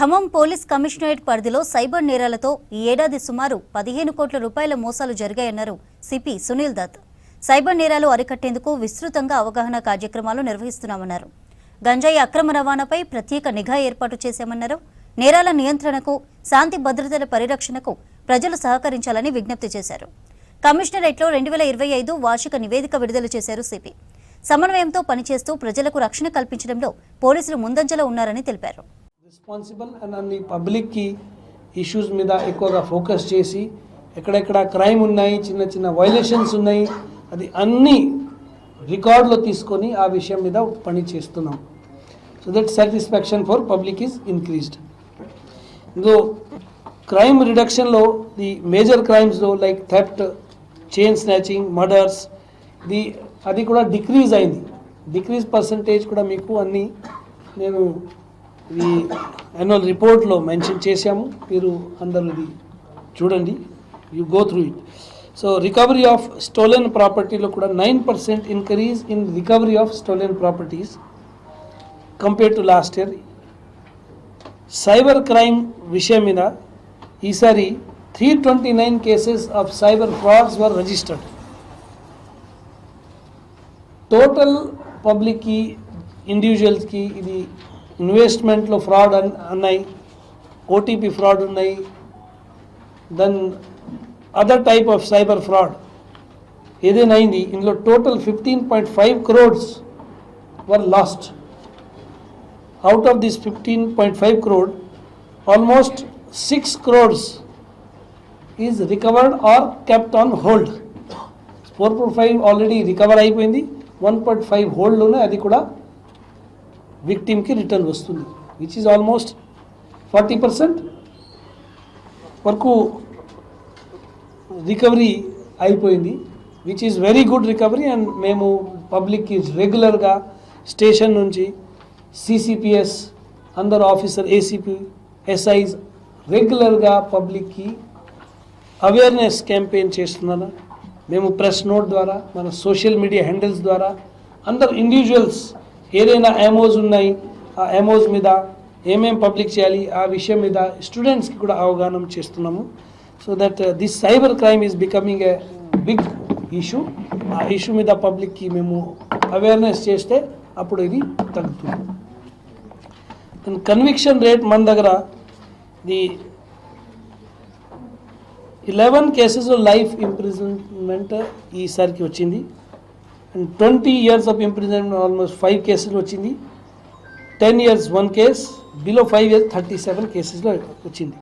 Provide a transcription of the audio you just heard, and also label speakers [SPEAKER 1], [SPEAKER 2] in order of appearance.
[SPEAKER 1] Khammam police commissionerate పరిధిలో cyber నేరాలతో ఈ ఏడాది సుమారు 15 కోట్ల రూపాయల మోసాలు జరిగాయన్నారు సిపి సునీల్ దత్. సైబర్ నేరాలు అరికట్టేందుకు విస్తృతంగా అవగాహన కార్యక్రమాలు నిర్వహిస్తున్నామన్నారు. గంజాయి అక్రమ రవాణాపై ప్రత్యేక నిఘా ఏర్పాటు చేశామన్నారు. నేరాల నియంత్రణకు, శాంతి భద్రతల పరిరక్షణకు ప్రజలు సహకరించాలని విజ్ఞప్తి చేశారు. కమిషనరేట్లో 2025 వార్షిక నివేదిక విడుదల చేశారు సిపి. సమన్వయంతో పనిచేస్తూ ప్రజలకు రక్షణ కల్పించడంలో పోలీసులు ముందంజలో ఉన్నారని తెలిపారు.
[SPEAKER 2] రెస్పాన్సిబుల్ అండ్ అన్ని పబ్లిక్ కి ఇష్యూస్ మీద ఎక్కువగా ఫోకస్ చేసి ఎక్కడెక్కడ క్రైమ్ ఉన్నాయి, చిన్న చిన్న వైలేషన్స్ ఉన్నాయి, అది అన్ని రికార్డులో తీసుకొని ఆ విషయం మీద పని చేస్తున్నాం. So that satisfaction for public is increased. ఇందులో క్రైమ్ రిడక్షన్లో ది మేజర్ క్రైమ్స్లో like theft, chain snatching, murders అది కూడా డిక్రీజ్ అయింది. డిక్రీజ్ పర్సంటేజ్ కూడా మీకు అన్నీ నేను ఇది యాన్యువల్ రిపోర్ట్లో మెన్షన్ చేశాము. మీరు అందరూ ఇది చూడండి, you go through it. So recovery of stolen ప్రాపర్టీలో కూడా 9% increase in recovery of stolen properties compare to last year. Cyber crime విషయం మీద ఈసారి 329 cases of cyber frauds were registered. Total పబ్లిక్కి, ఇండివిజువల్స్కి ఇది ఇన్వెస్ట్మెంట్లో ఫ్రాడ్ ఉన్నాయి, ఓటీపీ ఫ్రాడ్ ఉన్నాయి, then other type of cyber fraud ఏదైనా అయింది. ఇందులో total 15.5 crores were lost. Out of this 15.5 crore, almost 6 crores is recovered or kept on hold. 4.5 already recover అయిపోయింది, 1.5 హోల్డ్లోనే అది కూడా విక్టిమ్కి రిటర్న్ వస్తుంది, విచ్ ఈజ్ ఆల్మోస్ట్ 40% వరకు రికవరీ అయిపోయింది, which is very good recovery. And మేము పబ్లిక్కి రెగ్యులర్గా స్టేషన్ నుంచి సిసిపిఎస్ అందరు ఆఫీసర్, ఏసీపీ, ఎస్ఐస్ రెగ్యులర్గా పబ్లిక్కి అవేర్నెస్ క్యాంపెయిన్ చేస్తున్నాను. మేము ప్రెస్ నోట్ ద్వారా, మన సోషల్ మీడియా హ్యాండిల్స్ ద్వారా అందరు ఇండివిజువల్స్ ఏదైనా ఎమోస్ ఉన్నాయి, ఆ ఎమోస్ మీద ఏమేం పబ్లిక్ చేయాలి ఆ విషయం మీద స్టూడెంట్స్కి కూడా అవగాహన చేస్తున్నాము. So that this cyber crime is becoming a big issue. ఆ ఇష్యూ మీద పబ్లిక్కి మేము అవేర్నెస్ చేస్తే అప్పుడు ఇది తగ్గుతుంది. అండ్ కన్విక్షన్ రేట్ మన దగ్గర ది 11 కేసెస్లో లైఫ్ ఇంప్రిజన్మెంట్ ఈసారికి వచ్చింది. And 20 years of imprisonment almost 5 కేసెస్లో వచ్చింది. 10 years 1 కేస్, బిలో 5 years 37 కేసెస్లో వచ్చింది.